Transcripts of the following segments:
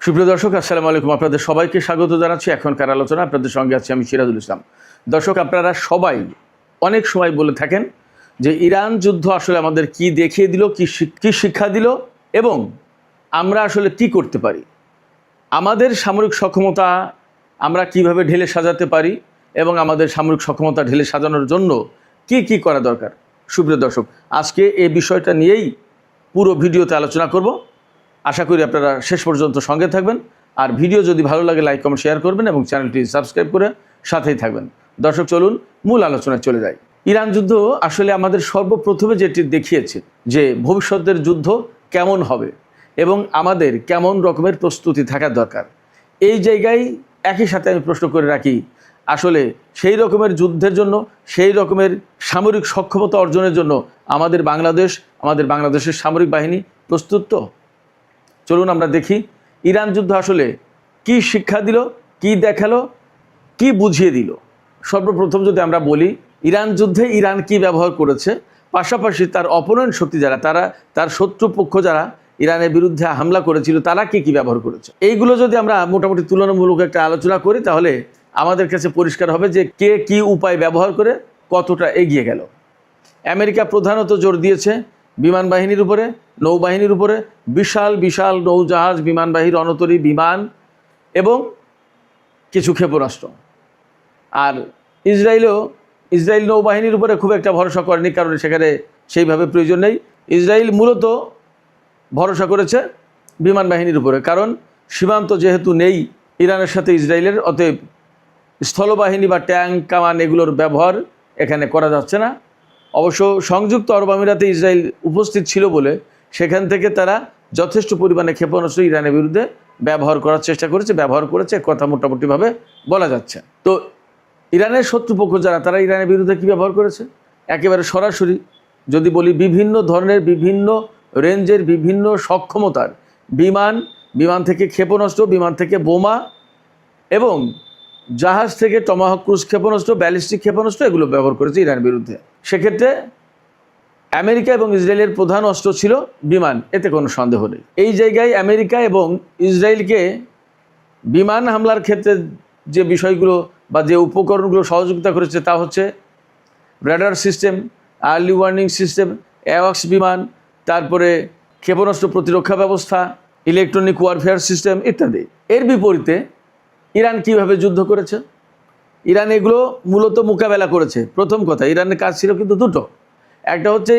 সুপ্রিয় দর্শক, আসসালামু আলাইকুম। আপনাদের সবাইকে স্বাগত জানাচ্ছি এখনকার আলোচনা। আপনাদের সঙ্গে আছি আমি সিরাজুল ইসলাম। দর্শক, আপনারা সবাই অনেক সময় বলে থাকেন যে ইরান যুদ্ধ আসলে আমাদের কি দেখিয়ে দিল, কি শিক্ষা দিল এবং আমরা আসলে কি করতে পারি, আমাদের সামরিক সক্ষমতা আমরা কিভাবে ঢেলে সাজাতে পারি এবং আমাদের সামরিক সক্ষমতা ঢেলে সাজানোর জন্য কি করা দরকার। সুপ্রিয় দর্শক, আজকে এই বিষয়টা নিয়েই পুরো ভিডিওতে আলোচনা করব। আশা করি আপনারা শেষ পর্যন্ত সঙ্গে থাকবেন। আর ভিডিও যদি ভালো লাগে লাইক কমেন্ট শেয়ার করবেন এবং চ্যানেলটি সাবস্ক্রাইব করে সাথেই থাকবেন। দর্শক, চলুন মূল আলোচনায় চলে যাই। ইরান যুদ্ধ আসলে আমাদের সর্বপ্রথমে যেটি দেখিয়েছে যে ভবিষ্যতের যুদ্ধ কেমন হবে এবং আমাদের কেমন রকমের প্রস্তুতি থাকা দরকার। এই জায়গায় একই সাথে আমি প্রশ্ন করে রাখি, আসলে সেই রকমের যুদ্ধের জন্য, সেই রকমের সামরিক সক্ষমতা অর্জনের জন্য আমাদের বাংলাদেশের সামরিক বাহিনী প্রস্তুত তো? চলুন আমরা দেখি ইরান যুদ্ধ আসলে কি শিক্ষা দিল, কি দেখালো, কি বুঝিয়ে দিল। সর্বপ্রথম যদি আমরা বলি, ইরান যুদ্ধে ইরান কি ব্যবহার করেছে, পাশাপাশি তার অপোনেন্ট শক্তি যারা, তার শত্রুপক্ষ যারা ইরানের বিরুদ্ধে হামলা করেছিল, তারা কি ব্যবহার করেছে, এইগুলো যদি আমরা মোটামুটি তুলনামূলক একটা আলোচনা করি, তাহলে আমাদের কাছে পরিষ্কার হবে যে কে কি উপায় ব্যবহার করে কতটা এগিয়ে গেল। আমেরিকা প্রধানত জোর দিয়েছে বিমান বাহিনীর উপরে, নৌবাহিনীর উপরে, বিশাল বিশাল নৌজাহাজ, বিমানবাহী রণতরী বিমান এবং কিছু ক্ষেপণাস্ত্র। আর ইসরায়েল নৌবাহিনীর উপরে খুব একটা ভরসা করেনি, কারণ সেখানে সেইভাবে প্রয়োজন নেই। ইসরায়েল মূলত ভরসা করেছে বিমান বাহিনীর উপরে, কারণ সীমান্ত যেহেতু নেই ইরানের সাথে ইসরায়েলের, অতএব স্থলবাহিনী বা ট্যাঙ্ক কামান এগুলোর ব্যবহার এখানে করা যাচ্ছে না। অবশ্য সংযুক্ত আরব আমিরাতে ইসরায়েল উপস্থিত ছিল বলে সেখান থেকে তারা যথেষ্ট পরিমাণে ক্ষেপণাস্ত্র ইরানের বিরুদ্ধে ব্যবহার করার চেষ্টা করেছে, ব্যবহার করেছে, কথা মোটামুটিভাবে বলা যাচ্ছে। তো ইরানের শত্রুপক্ষ যারা, তারা ইরানের বিরুদ্ধে কী ব্যবহার করেছে, একেবারে সরাসরি যদি বলি, বিভিন্ন ধরনের, বিভিন্ন রেঞ্জের, বিভিন্ন সক্ষমতার বিমান থেকে ক্ষেপণাস্ত্র, বিমান থেকে বোমা এবং জাহাজ থেকে টমাহক ক্রুজ ক্ষেপণাস্ত্র, ব্যালিস্টিক ক্ষেপণাস্ত্র, এগুলো ব্যবহার করেছে ইরানের বিরুদ্ধে। সেক্ষেত্রে আমেরিকা এবং ইসরায়েলের প্রধান অস্ত্র ছিল বিমান, এতে কোনো সন্দেহ নেই। এই জায়গায় আমেরিকা এবং ইসরায়েলকে বিমান হামলার ক্ষেত্রে যে বিষয়গুলো বা যে উপকরণগুলো সহযোগিতা করেছে, তা হচ্ছে radar system, early warning system, অ্যাওয়াক্স বিমান, তারপরে ক্ষেপণাস্ত্র প্রতিরক্ষা ব্যবস্থা, ইলেকট্রনিক ওয়ারফেয়ার সিস্টেম ইত্যাদি। এর বিপরীতে ইরান কিভাবে যুদ্ধ করেছে? ইরান এগুলো মূলত মোকাবেলা করেছে। প্রথম কথা, ইরানের কাজ ছিল কিন্তু দুটো। একটা হচ্ছে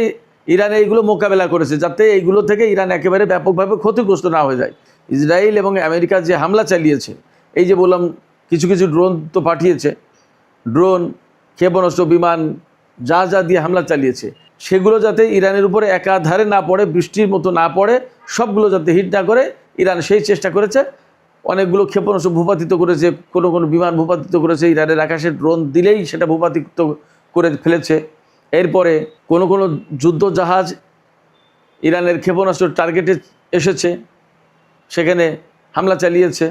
ইরান এইগুলো মোকাবেলা করেছে যাতে এইগুলো থেকে ইরান একেবারে ব্যাপকভাবে ক্ষতিগ্রস্ত না হয়ে যায়। ইসরায়েল এবং আমেরিকা যে হামলা চালিয়েছে, এই যে বললাম কিছু কিছু ড্রোন তো পাঠিয়েছে, ড্রোন, ক্ষেপণাস্ত্র, বিমান, যা দিয়ে হামলা চালিয়েছে, সেগুলো যাতে ইরানের উপরে একাধারে না পড়ে, বৃষ্টির মতো না পড়ে, সবগুলো যাতে হিট না করে, ইরান সেই চেষ্টা করেছে। অনেকগুলো ক্ষেপণাস্ত্র ভূপাতিত করেছে, কোনো বিমান ভূপাতিত করেছে, ইরানের আকাশে ড্রোন দিলেই সেটা ভূপাতিত করে ফেলেছে। এরপরে কোনো যুদ্ধ জাহাজ ইরানের ক্ষেপণাস্ত্র টার্গেটে এসেছে, সেখানে হামলা চালিয়েছে।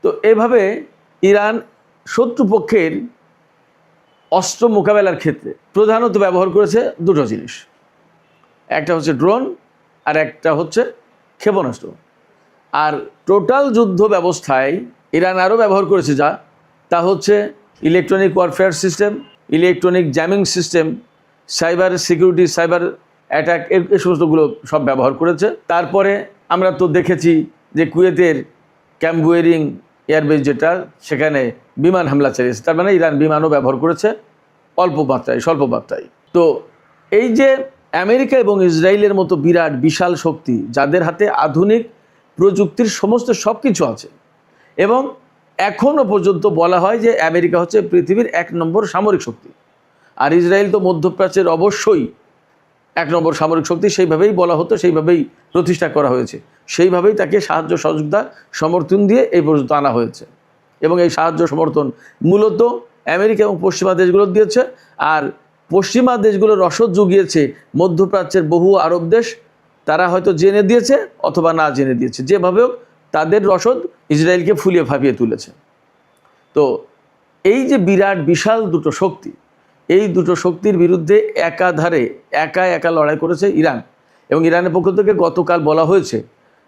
তো এভাবে ইরান শত্রুপক্ষের অস্ত্র মোকাবেলার ক্ষেত্রে প্রধানত ব্যবহার করেছে দুটো জিনিস, একটা হচ্ছে ড্রোন আর একটা হচ্ছে ক্ষেপণাস্ত্র। আর টোটাল যুদ্ধ ব্যবস্থায় ইরান আরও ব্যবহার করেছে তা হচ্ছে electronic warfare system, electronic jamming system, cyber security, cyber attack, এই সমস্তগুলো সব ব্যবহার করেছে। তারপরে আমরা তো দেখেছি যে কুয়েতের ক্যাম্প গুয়েরিং এয়ারবেস যেটা, সেখানে বিমান হামলা চালিয়েছে। তার মানে ইরান বিমানও ব্যবহার করেছে স্বল্প মাত্রায়। তো এই যে আমেরিকা এবং ইসরায়েলের মতো বিরাট বিশাল শক্তি, যাদের হাতে আধুনিক প্রযুক্তির সমস্ত সব কিছু আছে, এবং এখনও পর্যন্ত বলা হয় যে আমেরিকা হচ্ছে পৃথিবীর 1 নম্বর সামরিক শক্তি, আর ইসরায়েল তো মধ্যপ্রাচ্যের অবশ্যই 1 নম্বর সামরিক শক্তি, সেইভাবেই বলা হতো, সেইভাবেই প্রতিষ্ঠা করা হয়েছে, সেইভাবেই তাকে সাহায্য সহযোগিতা সমর্থন দিয়ে এই পর্যন্ত আনা হয়েছে। এবং এই সাহায্য সমর্থন মূলত আমেরিকা এবং পশ্চিমা দেশগুলো দিয়েছে, আর পশ্চিমা দেশগুলো রসদ জুগিয়েছে মধ্যপ্রাচ্যের বহু আরব দেশ। তারা হয়তো জেনে দিয়েছে অথবা না জেনে দিয়েছে, যেভাবে হোক তাদের রসদ ইসরায়েলকে ফুলিয়ে ফাঁপিয়ে তুলেছে। তো এই যে বিরাট বিশাল দুটো শক্তি, এই দুটো শক্তির বিরুদ্ধে একা লড়াই করেছে ইরান। এবং ইরানের পক্ষ থেকে গতকাল বলা হয়েছে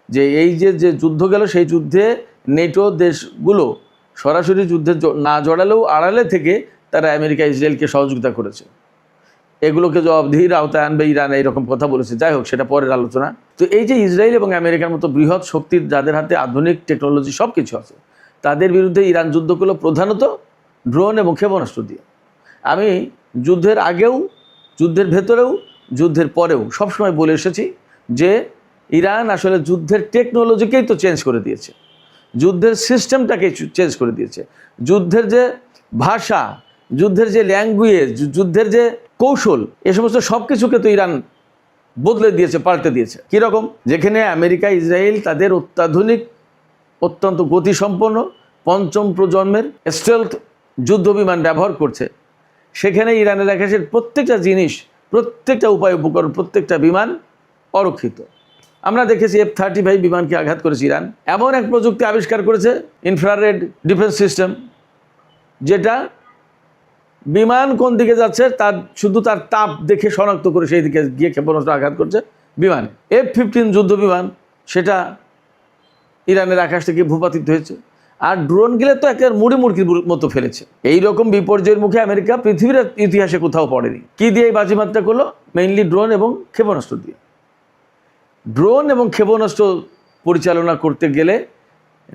যে এই যে যুদ্ধ গেল, সেই যুদ্ধে নেটো দেশগুলো সরাসরি যুদ্ধে না জড়ালেও আড়ালে থেকে তারা আমেরিকা ইসরায়েলকে সহযোগিতা করেছে। এগুলোকে জবাবদিহির আওতায় আনবে ইরান, এইরকম কথা বলেছে। যাই হোক, সেটা পরের আলোচনা। তো এই যে ইসরায়েল এবং আমেরিকার মতো বৃহৎ শক্তির যাদের হাতে আধুনিক টেকনোলজি সব কিছু আছে, তাদের বিরুদ্ধে ইরান যুদ্ধ করলো প্রধানত ড্রোন এবং ক্ষেপণাস্ত্র দিয়ে। আমি যুদ্ধের আগেও, যুদ্ধের ভেতরেও, যুদ্ধের পরেও সবসময় বলে এসেছি যে ইরান আসলে যুদ্ধের টেকনোলজিকেই তো চেঞ্জ করে দিয়েছে, যুদ্ধের সিস্টেমটাকে চেঞ্জ করে দিয়েছে, যুদ্ধের যে ভাষা, যুদ্ধের যে ল্যাঙ্গুয়েজ, যুদ্ধের যে কৌশল, এ সমস্ত সব কিছুকে তো ইরান বদলে দিয়েছে, পাল্টে দিয়েছে। কীরকম? যেখানে আমেরিকা ইসরায়েল তাদের অত্যাধুনিক, অত্যন্ত গতিসম্পন্ন পঞ্চম প্রজন্মের স্টেলথ যুদ্ধ বিমান ব্যবহার করছে, সেখানে ইরানের আকাশের প্রত্যেকটা জিনিস, প্রত্যেকটা উপায় উপকরণ, প্রত্যেকটা বিমান অরক্ষিত। আমরা দেখেছি F-35 বিমানকে আঘাত করেছে ইরান। এমন এক প্রযুক্তি আবিষ্কার করেছে, ইনফ্রারেড ডিফেন্স সিস্টেম, যেটা বিমান কোন দিকে যাচ্ছে তার শুধু তার তাপ দেখে শনাক্ত করে সেই দিকে গিয়ে ক্ষেপণাস্ত্র আঘাত করছে বিমানে। F-15 যুদ্ধ বিমান, সেটা ইরানের আকাশ থেকে ভূপাতিত হয়েছে। আর ড্রোন গেলে তো একটা মুড়ির মতো ফেলেছে। এইরকম বিপর্যয়ের মুখে আমেরিকা পৃথিবীর ইতিহাসে কোথাও পড়েনি। কি দিয়ে এই বাজিমাতটা করলো? মেইনলি ড্রোন এবং ক্ষেপণাস্ত্র দিয়ে। ড্রোন এবং ক্ষেপণাস্ত্র পরিচালনা করতে গেলে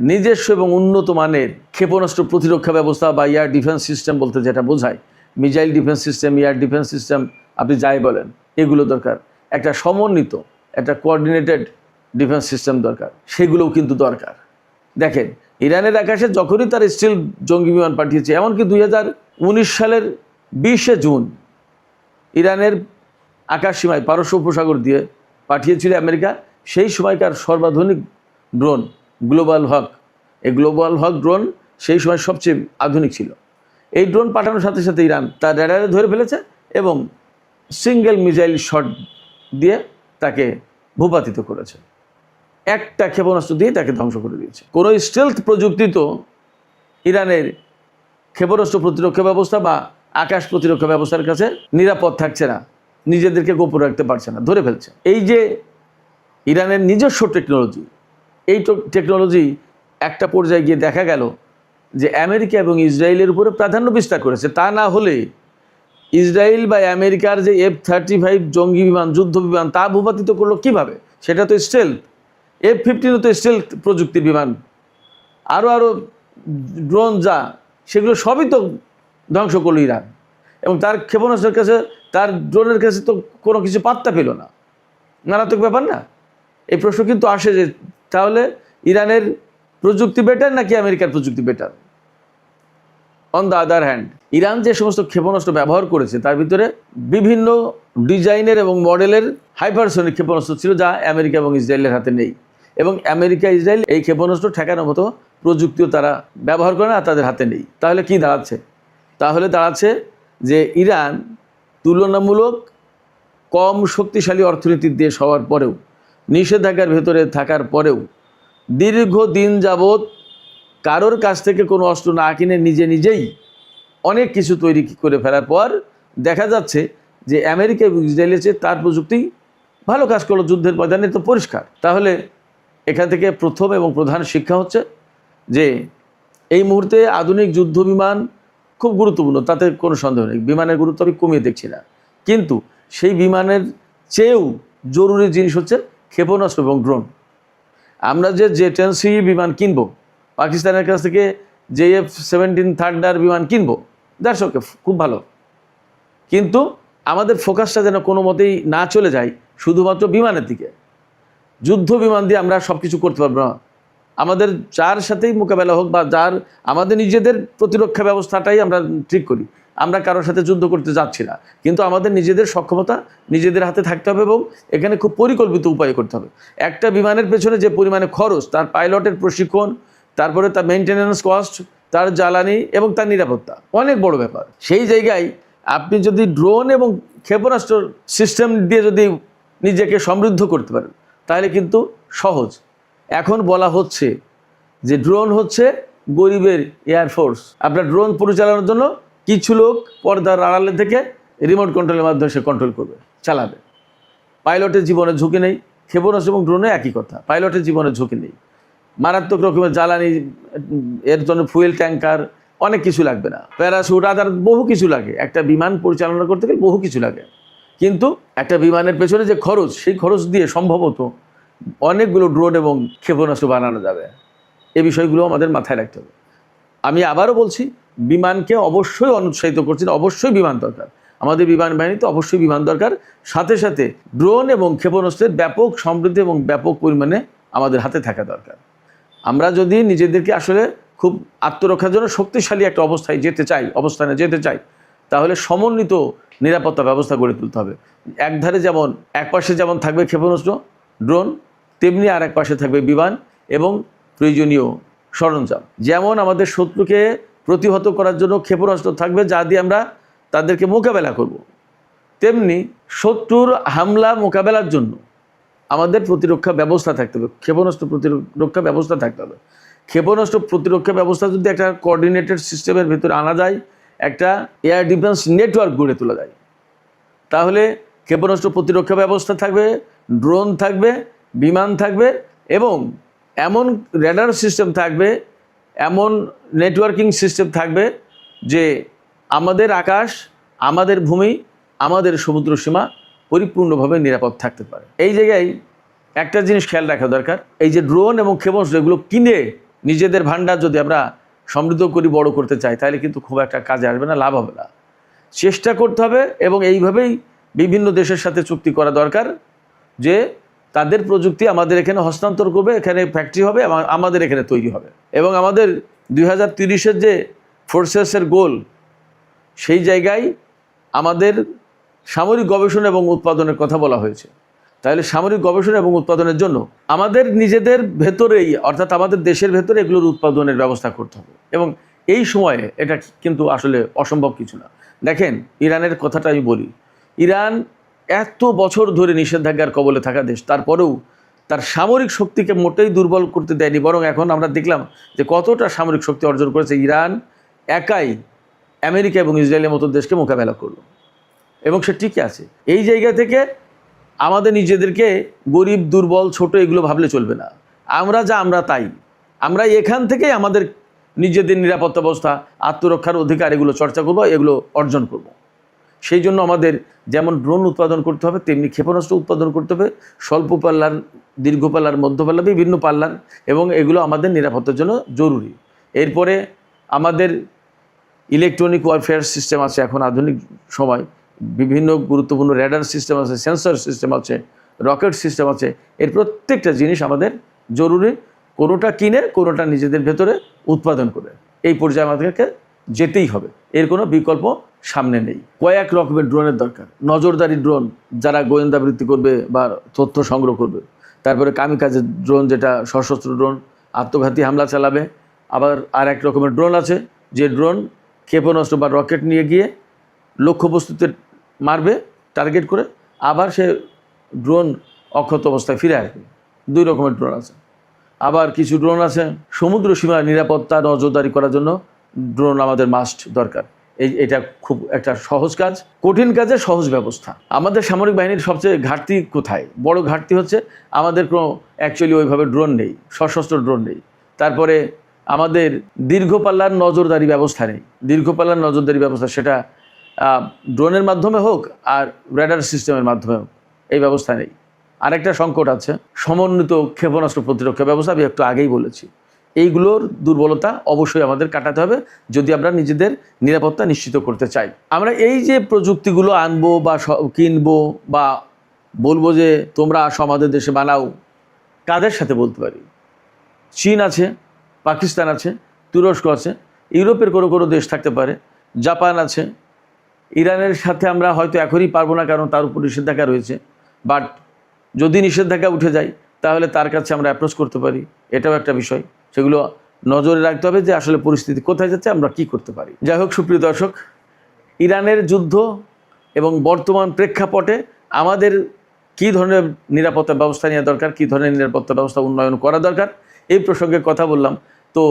নিজস্ব এবং উন্নত মানের ক্ষেপণাস্ত্র প্রতিরক্ষা ব্যবস্থা বা এয়ার ডিফেন্স সিস্টেম বলতে যেটা বোঝায়, missile defence system, air defence system, আপনি যাই বলেন, এগুলো দরকার। একটা সমন্বিত, একটা কোঅর্ডিনেটেড ডিফেন্স সিস্টেম দরকার, সেগুলোও কিন্তু দরকার। দেখেন, ইরানের আকাশে যখনই তার স্টিল জঙ্গি বিমান পাঠিয়েছে, এমনকি 2019 সালের 20শে জুন ইরানের আকাশসীমায় পারস্য উপসাগর দিয়ে পাঠিয়েছিল আমেরিকা সেই সময়কার সর্বাধুনিক ড্রোন গ্লোবাল হক। এই গ্লোবাল হক ড্রোন সেই সময় সবচেয়ে আধুনিক ছিল। এই ড্রোন পাঠানোর সাথে সাথে ইরান তার রেডারে ধরে ফেলেছে এবং সিঙ্গেল মিসাইল শট দিয়ে তাকে ভূপাতিত করেছে। একটা ক্ষেপণাস্ত্র দিয়ে তাকে ধ্বংস করে দিয়েছে। কোনো স্টেলথ প্রযুক্তি তো ইরানের ক্ষেপণাস্ত্র প্রতিরক্ষা ব্যবস্থা বা আকাশ প্রতিরক্ষা ব্যবস্থার কাছে নিরাপদ থাকছে না, নিজেদেরকে গোপন রাখতে পারছে না, ধরে ফেলছে। এই যে ইরানের নিজস্ব টেকনোলজি, এই টেকনোলজি একটা পর্যায়ে গিয়ে দেখা গেল যে আমেরিকা এবং ইসরায়েলের উপরে প্রাধান্য বিস্তার করেছে। তা না হলে ইসরায়েল বা আমেরিকার যে F-35 জঙ্গি বিমান, যুদ্ধ বিমান, তা ভূপাতিত করলো কিভাবে? সেটা তো স্টেলথ। F-15 তো স্টেলথ প্রযুক্তির বিমান। আরও ড্রোন যা, সেগুলো সবই তো ধ্বংস করলো ইরান। এবং তার ক্ষেপণাস্ত্রের কাছে, তার ড্রোনের কাছে তো কোনো কিছু পাত্তা পেল না। মারাত্মক ব্যাপার না? এই প্রশ্ন কিন্তু আসে যে তাহলে ইরানের প্রযুক্তি বেটার নাকি আমেরিকার প্রযুক্তি better? On the other hand, Iran যে সমস্ত ক্ষেপণাস্ত্র ব্যবহার করেছে তার ভিতরে বিভিন্ন ডিজাইনের এবং মডেলের হাইপারসনিক ক্ষেপণাস্ত্র ছিল, যা আমেরিকা এবং ইসরায়েলের হাতে নেই। এবং আমেরিকা ইসরায়েল এই ক্ষেপণাস্ত্র ঠেকানোর মতো প্রযুক্তিও তারা ব্যবহার করে না, তাদের হাতে নেই। তাহলে কি দাঁড়াচ্ছে? তাহলে দাঁড়াচ্ছে যে ইরান তুলনামূলক কম শক্তিশালী অর্থনীতির দেশ হওয়ার পরেও, নিষেধাজ্ঞার ভেতরে থাকার পরেও, দীর্ঘদিন যাবৎ কারোর কাছ থেকে কোনো অস্ত্র না কিনে নিজেই অনেক কিছু তৈরি করে ফেলার পর দেখা যাচ্ছে যে আমেরিকা এবং ইসরায়েলের চেয়ে তার প্রযুক্তি ভালো কাজ করলো যুদ্ধের ময়দানে, তো পরিষ্কার। তাহলে এখান থেকে প্রথম এবং প্রধান শিক্ষা হচ্ছে যে এই মুহূর্তে আধুনিক যুদ্ধ বিমান খুব গুরুত্বপূর্ণ, তাতে কোনো সন্দেহ নেই। বিমানের গুরুত্ব আমি কমিয়ে দেখছি না, কিন্তু সেই বিমানের চেয়েও জরুরি জিনিস হচ্ছে ক্ষেপণাস্ত্র এবং ড্রোন। আমরা যে J-10C বিমান কিনবো, পাকিস্তানের কাছ থেকে JF-17 থান্ডার বিমান কিনবো, দ্যাটস ওকে, খুব ভালো। কিন্তু আমাদের ফোকাসটা যেন কোনো মতেই না চলে যায় শুধুমাত্র বিমানের দিকে। যুদ্ধ বিমান দিয়ে আমরা সব কিছু করতে পারবো না। আমাদের যার সাথেই মোকাবেলা হোক বা যার, আমাদের নিজেদের প্রতিরক্ষা ব্যবস্থাটাই আমরা ঠিক করি। আমরা কারোর সাথে যুদ্ধ করতে যাচ্ছি না, কিন্তু আমাদের নিজেদের সক্ষমতা নিজেদের হাতে থাকতে হবে এবং এখানে খুব পরিকল্পিত উপায় করতে হবে। একটা বিমানের পেছনে যে পরিমাণে খরচ, তার পাইলটের প্রশিক্ষণ, তারপরে তার মেনটেন্যান্স কস্ট, তার জ্বালানি এবং তার নিরাপত্তা অনেক বড় ব্যাপার। সেই জায়গায় আপনি যদি ড্রোন এবং ক্ষেপণাস্ত্র সিস্টেম দিয়ে যদি নিজেকে সমৃদ্ধ করতে পারেন তাহলে কিন্তু সহজ। এখন বলা হচ্ছে যে ড্রোন হচ্ছে গরিবের এয়ারফোর্স। আপনার ড্রোন পরিচালনার জন্য কিছু লোক পর্দার আড়ালে থেকে রিমোট কন্ট্রোলের মাধ্যমে সে কন্ট্রোল করবে, চালাবে। পাইলটের জীবনের ঝুঁকি নেই, ক্ষেপণাস্ত্র এবং ড্রোনে একই কথা, পাইলটের জীবনের ঝুঁকি নেই। মারাত্মক রকমের জ্বালানি, এর জন্য ফুয়েল ট্যাঙ্কার, অনেক কিছু লাগবে না, প্যারাশুট, আদার বহু কিছু লাগে। একটা বিমান পরিচালনা করতে গেলে বহু কিছু লাগে, কিন্তু একটা বিমানের পেছনে যে খরচ, সেই খরচ দিয়ে সম্ভবত অনেকগুলো ড্রোন এবং ক্ষেপণাস্ত্র বানানো যাবে। এই বিষয়গুলো আমাদের মাথায় রাখতে হবে। আমি আবারও বলছি, বিমানকে অবশ্যই অনুৎসাহিত করছি না, অবশ্যই বিমান দরকার, আমাদের বিমান বাহিনীতে অবশ্যই বিমান দরকার। সাথে সাথে ড্রোন এবং ক্ষেপণাস্ত্রের ব্যাপক সমৃদ্ধি এবং ব্যাপক পরিমাণে আমাদের হাতে থাকা দরকার। আমরা যদি নিজেদেরকে আসলে খুব আত্মরক্ষার জন্য শক্তিশালী একটা অবস্থানে যেতে চাই, তাহলে সমন্বিত নিরাপত্তা ব্যবস্থা গড়ে তুলতে হবে। এক পাশে যেমন থাকবে ক্ষেপণাস্ত্র, ড্রোন, তেমনি আর এক পাশে থাকবে বিমান এবং প্রয়োজনীয় সরঞ্জাম। যেমন আমাদের শত্রুকে প্রতিহত করার জন্য ক্ষেপণাস্ত্র থাকবে, যা দিয়ে আমরা তাদেরকে মোকাবেলা করব, তেমনি শত্রুর হামলা মোকাবেলার জন্য আমাদের প্রতিরক্ষা ব্যবস্থা থাকতে হবে, ক্ষেপণাস্ত্র প্রতিরক্ষা ব্যবস্থা থাকতে হবে। ক্ষেপণাস্ত্র প্রতিরক্ষা ব্যবস্থা যদি একটা কোঅর্ডিনেটেড সিস্টেমের ভেতরে আনা যায়, একটা এয়ার ডিফেন্স নেটওয়ার্ক গড়ে তোলা যায়, তাহলে ক্ষেপণাস্ত্র প্রতিরক্ষা ব্যবস্থা থাকবে, ড্রোন থাকবে, বিমান থাকবে এবং এমন রেডার সিস্টেম থাকবে, এমন নেটওয়ার্কিং সিস্টেম থাকবে যে আমাদের আকাশ, আমাদের ভূমি, আমাদের সমুদ্র সীমা পরিপূর্ণভাবে নিরাপদ থাকতে পারে। এই জায়গায় একটা জিনিস খেয়াল রাখা দরকার, এই যে ড্রোন এবং ক্ষেপণাস্ত্র এগুলো কিনে নিজেদের ভান্ডার যদি আমরা সমৃদ্ধ করি, বড় করতে চাই, তাহলে কিন্তু খুব একটা কাজে আসবে না, লাভ হবে না। চেষ্টা করতে হবে এবং এইভাবেই বিভিন্ন দেশের সাথে চুক্তি করা দরকার যে তাদের প্রযুক্তি আমাদের এখানে হস্তান্তর করবে, এখানে ফ্যাক্টরি হবে, আমাদের এখানে তৈরি হবে। এবং আমাদের 2030-এর যে ফোর্সেসের গোল, সেই জায়গায় আমাদের সামরিক গবেষণা এবং উৎপাদনের কথা বলা হয়েছে। তাহলে সামরিক গবেষণা এবং উৎপাদনের জন্য আমাদের নিজেদের ভেতরেই, অর্থাৎ আমাদের দেশের ভেতরে এগুলোর উৎপাদনের ব্যবস্থা করতে হবে। এবং এই সময়ে এটা কিন্তু আসলে অসম্ভব কিছু না। দেখেন, ইরানের কথাটা আমি বলি, ইরান এত বছর ধরে নিষেধাজ্ঞার কবলে থাকা দেশ, তারপরেও তার সামরিক শক্তিকে মোটেই দুর্বল করতে দেয়নি, বরং এখন আমরা দেখলাম যে কতটা সামরিক শক্তি অর্জন করেছে। ইরান একাই আমেরিকা এবং ইসরায়েলের মতো দেশকে মোকাবেলা করলো এবং সে টিকে আছে। এই জায়গা থেকে আমাদের নিজেদেরকে গরিব, দুর্বল, ছোট এগুলো ভাবলে চলবে না। আমরা তাই, আমরা এখান থেকেই আমাদের নিজেদের নিরাপত্তা ব্যবস্থা, আত্মরক্ষার অধিকার এগুলো চর্চা করব, এগুলো অর্জন করব। সেই জন্য আমাদের যেমন ড্রোন উৎপাদন করতে হবে, তেমনি ক্ষেপণাস্ত্র উৎপাদন করতে হবে, স্বল্প পাল্লার, দীর্ঘ পাল্লার, মধ্য পাল্লার, বিভিন্ন পাল্লার, এবং এগুলো আমাদের নিরাপত্তার জন্য জরুরি। এরপরে আমাদের ইলেকট্রনিক ওয়ারফেয়ার সিস্টেম আছে, এখন আধুনিক সময় বিভিন্ন গুরুত্বপূর্ণ রেডার সিস্টেম আছে, সেন্সর সিস্টেম আছে, রকেট সিস্টেম আছে। এর প্রত্যেকটা জিনিস আমাদের জরুরি, কোনোটা কিনে কোনোটা নিজেদের ভেতরে উৎপাদন করে এই পর্যায়ে আমাদেরকে যেতেই হবে, এর কোনো বিকল্প সামনে নেই। কয়েক রকমের ড্রোনের দরকার। নজরদারি ড্রোন, যারা গোয়েন্দাবৃত্তি করবে বা তথ্য সংগ্রহ করবে। তারপরে কামিকাজে ড্রোন, যেটা সশস্ত্র ড্রোন, আত্মঘাতী হামলা চালাবে। আবার আর এক রকমের ড্রোন আছে, যে ড্রোন ক্ষেপণাস্ত্র বা রকেট নিয়ে গিয়ে লক্ষ্যবস্তুতে মারবে টার্গেট করে, আবার সে ড্রোন অক্ষত অবস্থায় ফিরে আসবে। দুই রকমের ড্রোন আছে। আবার কিছু ড্রোন আছে সমুদ্র সীমার নিরাপত্তা নজরদারি করার জন্য ড্রোন আমাদের মাস্ট দরকার। এটা খুব একটা সহজ কাজ, কঠিন কাজে সহজ ব্যবস্থা। আমাদের সামরিক বাহিনীর সবচেয়ে ঘাটতি কোথায়? বড় ঘাটতি হচ্ছে আমাদের কোনো অ্যাকচুয়ালি ওইভাবে ড্রোন নেই, সশস্ত্র ড্রোন নেই। তারপরে আমাদের দীর্ঘপাল্লার নজরদারি ব্যবস্থা নেই। দীর্ঘপাল্লার নজরদারি ব্যবস্থা, সেটা ড্রোনের মাধ্যমে হোক আর রেডার সিস্টেমের মাধ্যমে হোক, এই ব্যবস্থা নেই। আরেকটা সংকট আছে সমন্বিত ক্ষেপণাস্ত্র প্রতিরক্ষা ব্যবস্থা, আমি একটু আগেই বলেছি। এইগুলোর দুর্বলতা অবশ্যই আমাদের কাটাতে হবে যদি আমরা নিজেদের নিরাপত্তা নিশ্চিত করতে চাই। আমরা এই যে প্রযুক্তিগুলো আনবো বা কিনবো বা বলবো যে তোমরা আসো আমাদের দেশে বানাও, কাদের সাথে বলতে পারি? চীন আছে, পাকিস্তান আছে, তুরস্ক আছে, ইউরোপের কোনো দেশ থাকতে পারে, জাপান আছে। ইরানের সাথে আমরা হয়তো এখনই পারবো না, কারণ তার উপর নিষেধাজ্ঞা রয়েছে। বাট যদি নিষেধাজ্ঞা উঠে যায় তাহলে তার কাছে আমরা অ্যাপ্রোচ করতে পারি, এটাও একটা বিষয়। সেগুলো নজরে রাখতে হবে যে আসলে পরিস্থিতি কোথায় যাচ্ছে, আমরা কি করতে পারি। যাই হোক, সুপ্রিয় দর্শক, ইরানের যুদ্ধ এবং বর্তমান প্রেক্ষাপটে আমাদের কী ধরনের নিরাপত্তা ব্যবস্থা নেওয়া দরকার, কী ধরনের নিরাপত্তা ব্যবস্থা উন্নয়ন করা দরকার, এই প্রসঙ্গে কথা বললাম। তো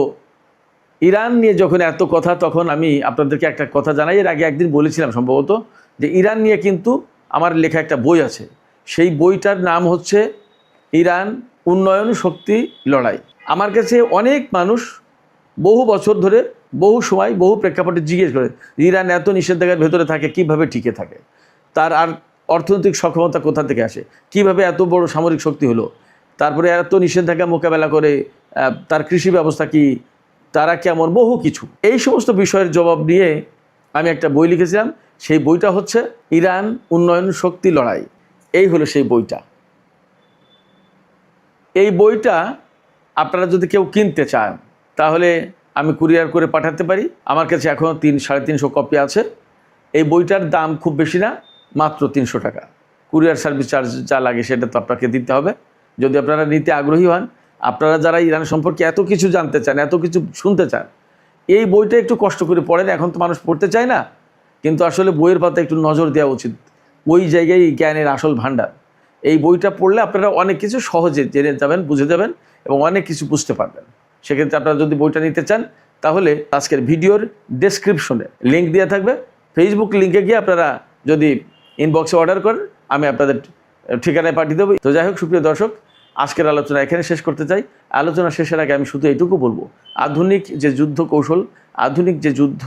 ইরান নিয়ে যখন এত কথা, তখন আমি আপনাদেরকে একটা কথা জানাই। এর আগে একদিন বলেছিলাম সম্ভবত, যে ইরান নিয়ে কিন্তু আমার লেখা একটা বই আছে। সেই বইটার নাম হচ্ছে ইরান উন্নয়ন শক্তি লড়াই। আমার কাছে অনেক মানুষ বহু বছর ধরে, বহু সময়, বহু প্রেক্ষাপটে জিজ্ঞেস করে ইরান এত নিষেধাজ্ঞার ভেতরে থাকে, কিভাবে টিকে থাকে, তার আর অর্থনৈতিক সক্ষমতা কোথা থেকে আসে, কিভাবে এত বড় সামরিক শক্তি হলো, তারপরে এত নিষেধাজ্ঞা মোকাবেলা করে তার কৃষি ব্যবস্থা কি, তারা কেমন, বহু কিছু। এই সমস্ত বিষয়ের জবাব নিয়ে আমি একটা বই লিখেছিলাম। সেই বইটা হচ্ছে ইরান উন্নয়ন শক্তি লড়াই। এই হলো সেই বইটা। এই বইটা আপনারা যদি কেউ কিনতে চান তাহলে আমি কুরিয়ার করে পাঠাতে পারি। আমার কাছে এখনও 300-350 কপি আছে। এই বইটার দাম খুব বেশি না, মাত্র 300 টাকা। কুরিয়ার সার্ভিস চার্জ যা লাগে সেটা তো আপনাকে দিতে হবে। যদি আপনারা নিতে আগ্রহী হন, আপনারা যারা ইরান সম্পর্কে এত কিছু জানতে চান, এত কিছু শুনতে চান, এই বইটা একটু কষ্ট করে পড়েন। এখন তো মানুষ পড়তে চায় না, কিন্তু আসলে বইয়ের পাতা একটু নজর দেওয়া উচিত। ওই জায়গায় জ্ঞানের আসল ভাণ্ডার। এই বইটা পড়লে আপনারা অনেক কিছু সহজে জেনে যাবেন, বুঝে যাবেন এবং অনেক কিছু বুঝতে পারবেন। সেক্ষেত্রে আপনারা যদি বইটা নিতে চান তাহলে আজকের ভিডিওর ডেসক্রিপশনে লিঙ্ক দেওয়া থাকবে। ফেসবুক লিঙ্কে গিয়ে আপনারা যদি ইনবক্সে অর্ডার করেন, আমি আপনাদের ঠিকানায় পাঠিয়ে দেবো। তো যাই হোক, সুপ্রিয় দর্শক, আজকের আলোচনা এখানে শেষ করতে চাই। আলোচনা শেষের আগে আমি শুধু এইটুকু বলবো, আধুনিক যে যুদ্ধ কৌশল, আধুনিক যে যুদ্ধ,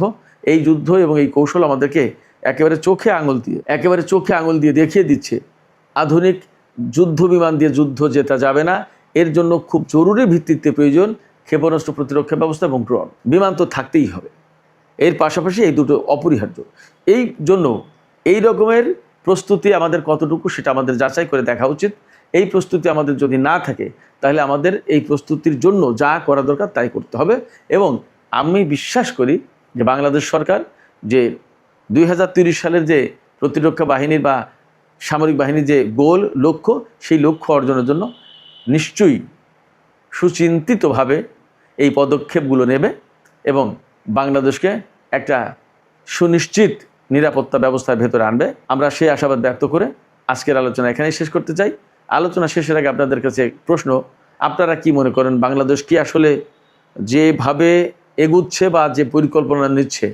এই যুদ্ধ এবং এই কৌশল আমাদেরকে একেবারে চোখে আঙুল দিয়ে দেখিয়ে দিচ্ছে আধুনিক যুদ্ধ বিমান দিয়ে যুদ্ধ জেতা যাবে না। এর জন্য খুব জরুরি ভিত্তিতে প্রয়োজন ক্ষেপণাস্ত্র প্রতিরক্ষা ব্যবস্থা এবং ড্রোন। বিমান তো থাকতেই হবে, এর পাশাপাশি এই দুটো অপরিহার্য। এই জন্য এই রকমের প্রস্তুতি আমাদের কতটুকু সেটা আমাদের যাচাই করে দেখা উচিত। এই প্রস্তুতি আমাদের যদি না থাকে তাহলে আমাদের এই প্রস্তুতির জন্য যা করা দরকার তাই করতে হবে। এবং আমি বিশ্বাস করি যে বাংলাদেশ সরকার যে 2030 সালের যে প্রতিরক্ষা বাহিনীর বা সামরিক বাহিনীর যে গোল, লক্ষ্য, সেই লক্ষ্য অর্জনের জন্য নিশ্চয়ই সুচিন্তিতভাবে এই পদক্ষেপগুলো নেবে এবং বাংলাদেশকে একটা সুনিশ্চিত নিরাপত্তা ব্যবস্থার ভেতরে আনবে। আমরা সেই আশাবাদ ব্যক্ত করে আজকের আলোচনা এখানেই শেষ করতে চাই। আলোচনা শেষের আগে আপনাদের কাছে প্রশ্ন, আপনারা কি মনে করেন বাংলাদেশ কি আসলে যেভাবে এগুচ্ছে বা যে পরিকল্পনা নিচ্ছে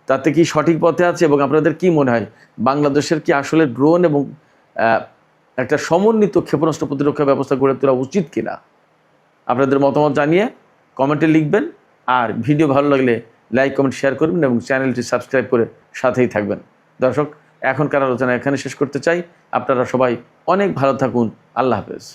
তাতে কি সঠিক পথে আছে? এবং আপনাদের কি মনে হয় বাংলাদেশের কি আসলে ড্রোন এবং একটা সমন্বিত ক্ষেপণাস্ত্র প্রতিরক্ষা ব্যবস্থা গড়ে তোলা উচিত কিনা? আপনাদের মতামত জানিয়ে কমেন্টে লিখবেন। আর ভিডিও ভালো লাগলে লাইক, কমেন্ট, শেয়ার করবেন এবং চ্যানেলটি সাবস্ক্রাইব করে সাথেই থাকবেন। দর্শক, এখনকার আলোচনা এখানে শেষ করতে চাই। আপনারা সবাই অনেক ভালো থাকুন। আল্লাহ হাফেজ।